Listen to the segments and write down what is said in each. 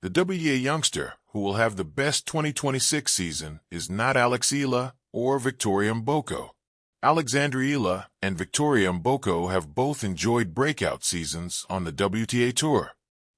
The WTA youngster who will have the best 2026 season is not Eala or Victoria Mboko. Eala and Victoria Mboko have both enjoyed breakout seasons on the WTA Tour.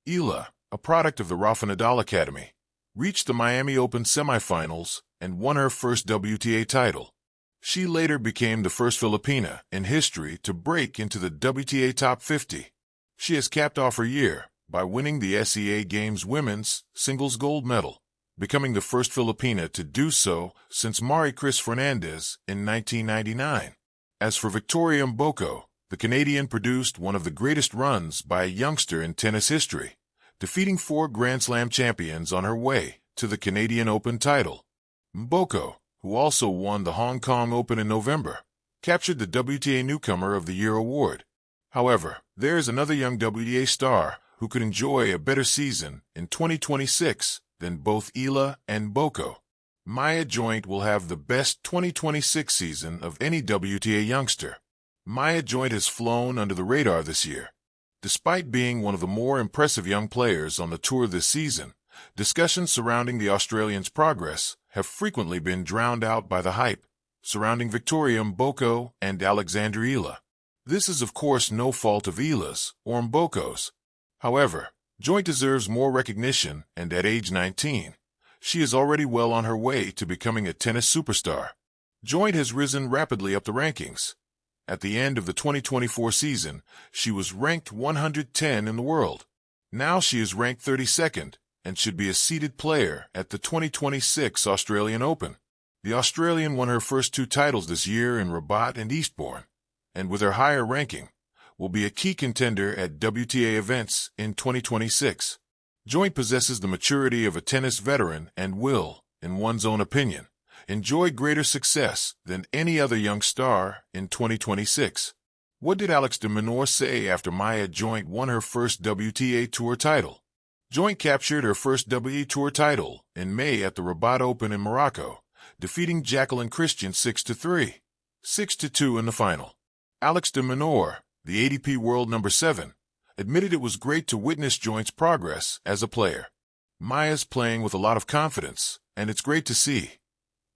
Eala, a product of the Rafa Nadal Academy, reached the Miami Open semifinals and won her first WTA title. She later became the first Filipina in history to break into the WTA Top 50. She has capped off her year by winning the SEA Games Women's Singles Gold Medal, becoming the first Filipina to do so since Marie Chris Fernandez in 1999. As for Victoria Mboko, the Canadian produced one of the greatest runs by a youngster in tennis history, defeating 4 Grand Slam champions on her way to the Canadian Open title. Mboko, who also won the Hong Kong Open in November, captured the WTA Newcomer of the Year award. However, there is another young WTA star who could enjoy a better season in 2026 than both Eala and Mboko. Maya Joint will have the best 2026 season of any WTA youngster. Maya Joint has flown under the radar this year. Despite being one of the more impressive young players on the tour this season, discussions surrounding the Australian's progress have frequently been drowned out by the hype surrounding Victoria Mboko and Eala. This is of course no fault of Eala's or Mboko's. However, Joint deserves more recognition, and at age 19, she is already well on her way to becoming a tennis superstar. Joint has risen rapidly up the rankings. At the end of the 2024 season, she was ranked 110 in the world. Now she is ranked 32nd and should be a seeded player at the 2026 Australian Open. The Australian won her first 2 titles this year in Rabat and Eastbourne, and with her higher ranking, will be a key contender at WTA events in 2026. Joint possesses the maturity of a tennis veteran and will, in one's own opinion, enjoy greater success than any other young star in 2026. What did Alex de Minaur say after Maya Joint won her first WTA Tour title? Joint captured her first WTA Tour title in May at the Rabat Open in Morocco, defeating Jacqueline Christian 6-3, 6-2 in the final. Alex de Minaur, the ATP World number 7, admitted it was great to witness Joint's progress as a player. Maya's playing with a lot of confidence, and it's great to see,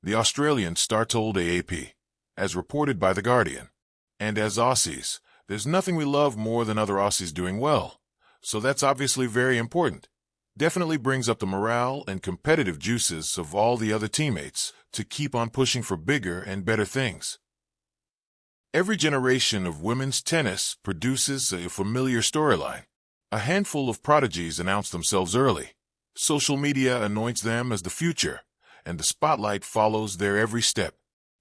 the Australian star told AAP, as reported by The Guardian. And as Aussies, there's nothing we love more than other Aussies doing well, so that's obviously very important. Definitely brings up the morale and competitive juices of all the other teammates to keep on pushing for bigger and better things. Every generation of women's tennis produces a familiar storyline. A handful of prodigies announce themselves early. Social media anoints them as the future, and the spotlight follows their every step.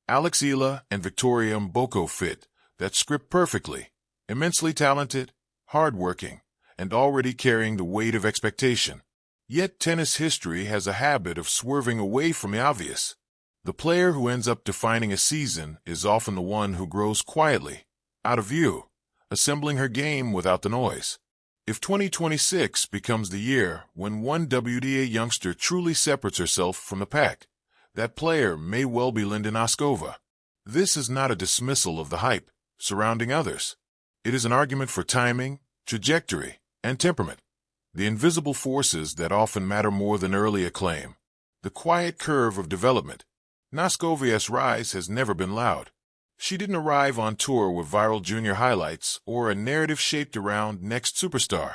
Eala and Victoria Mboko fit that script perfectly. Immensely talented, hard-working, and already carrying the weight of expectation. Yet tennis history has a habit of swerving away from the obvious. The player who ends up defining a season is often the one who grows quietly, out of view, assembling her game without the noise. If 2026 becomes the year when one WTA youngster truly separates herself from the pack, that player may well be Linda Noskova. This is not a dismissal of the hype surrounding others. It is an argument for timing, trajectory, and temperament. The invisible forces that often matter more than early acclaim. The quiet curve of development. Noskova's rise has never been loud. She didn't arrive on tour with viral junior highlights or a narrative shaped around next superstar.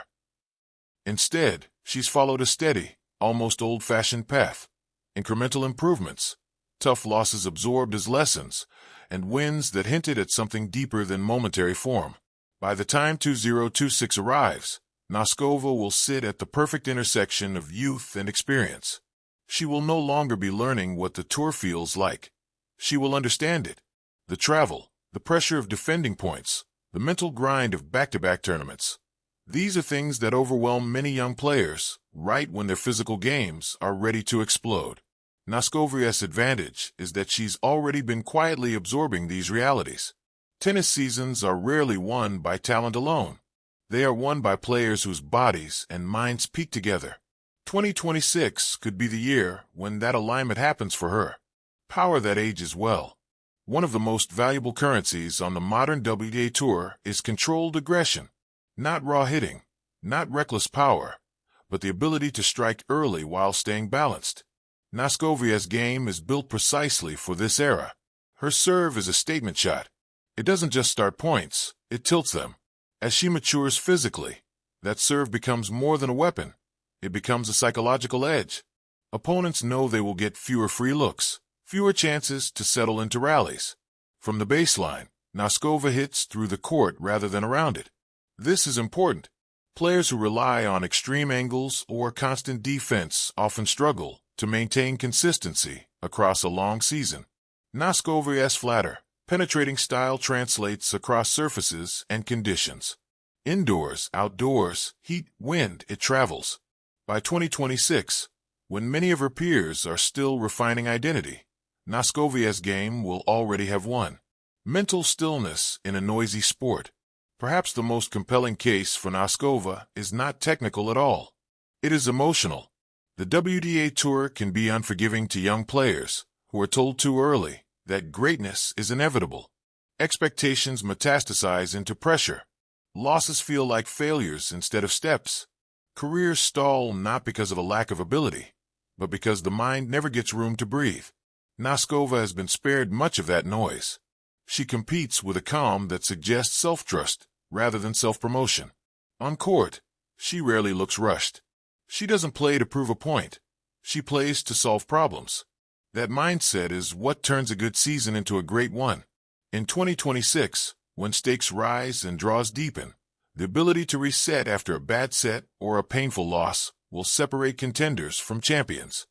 Instead, she's followed a steady, almost old-fashioned path. Incremental improvements, tough losses absorbed as lessons, and wins that hinted at something deeper than momentary form. By the time 2026 arrives, Noskova will sit at the perfect intersection of youth and experience. She will no longer be learning what the tour feels like. She will understand it. The travel, the pressure of defending points, the mental grind of back-to-back tournaments. These are things that overwhelm many young players right when their physical games are ready to explode. Noskova's advantage is that she's already been quietly absorbing these realities. Tennis seasons are rarely won by talent alone. They are won by players whose bodies and minds peak together. 2026 could be the year when that alignment happens for her. Power that ages well. One of the most valuable currencies on the modern WTA Tour is controlled aggression. Not raw hitting, not reckless power, but the ability to strike early while staying balanced. Noskova's game is built precisely for this era. Her serve is a statement shot. It doesn't just start points, it tilts them. As she matures physically, that serve becomes more than a weapon. It becomes a psychological edge. Opponents know they will get fewer free looks, fewer chances to settle into rallies. From the baseline, Noskova hits through the court rather than around it. This is important. Players who rely on extreme angles or constant defense often struggle to maintain consistency across a long season. Noskova's flatter, penetrating style translates across surfaces and conditions. Indoors, outdoors, heat, wind, it travels. By 2026, when many of her peers are still refining identity, Noskova's game will already have won. Mental stillness in a noisy sport. Perhaps the most compelling case for Noskova is not technical at all. It is emotional. The WTA Tour can be unforgiving to young players who are told too early that greatness is inevitable. Expectations metastasize into pressure. Losses feel like failures instead of steps. Careers stall not because of a lack of ability, but because the mind never gets room to breathe. Noskova has been spared much of that noise. She competes with a calm that suggests self-trust rather than self-promotion. On court, she rarely looks rushed. She doesn't play to prove a point. She plays to solve problems. That mindset is what turns a good season into a great one. In 2026, when stakes rise and draws deepen, the ability to reset after a bad set or a painful loss will separate contenders from champions.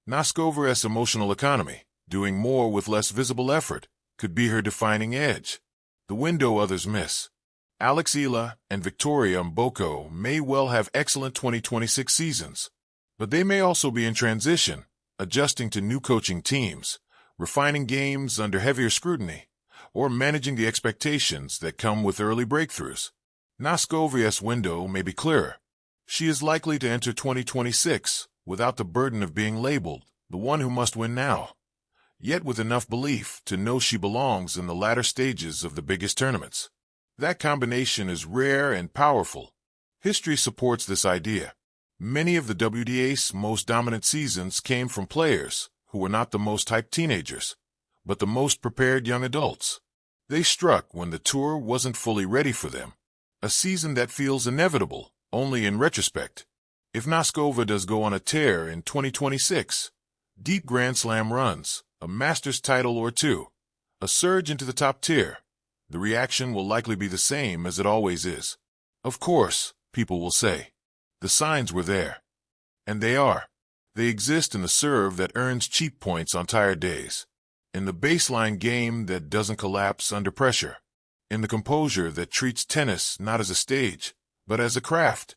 Noskova's emotional economy, doing more with less visible effort, could be her defining edge. The window others miss. Eala and Eala Mboko may well have excellent 2026 seasons, but they may also be in transition, adjusting to new coaching teams, refining games under heavier scrutiny, or managing the expectations that come with early breakthroughs. Noskova's window may be clearer. She is likely to enter 2026 without the burden of being labeled the one who must win now, yet with enough belief to know she belongs in the latter stages of the biggest tournaments. That combination is rare and powerful. History supports this idea. Many of the WTA's most dominant seasons came from players who were not the most hyped teenagers, but the most prepared young adults. They struck when the tour wasn't fully ready for them. A season that feels inevitable only in retrospect. If Noskova does go on a tear in 2026, deep Grand Slam runs, a Masters title or two, a surge into the top tier, the reaction will likely be the same as it always is. Of course, people will say, the signs were there. And they are. They exist in the serve that earns cheap points on tired days, in the baseline game that doesn't collapse under pressure, in the composure that treats tennis not as a stage, but as a craft.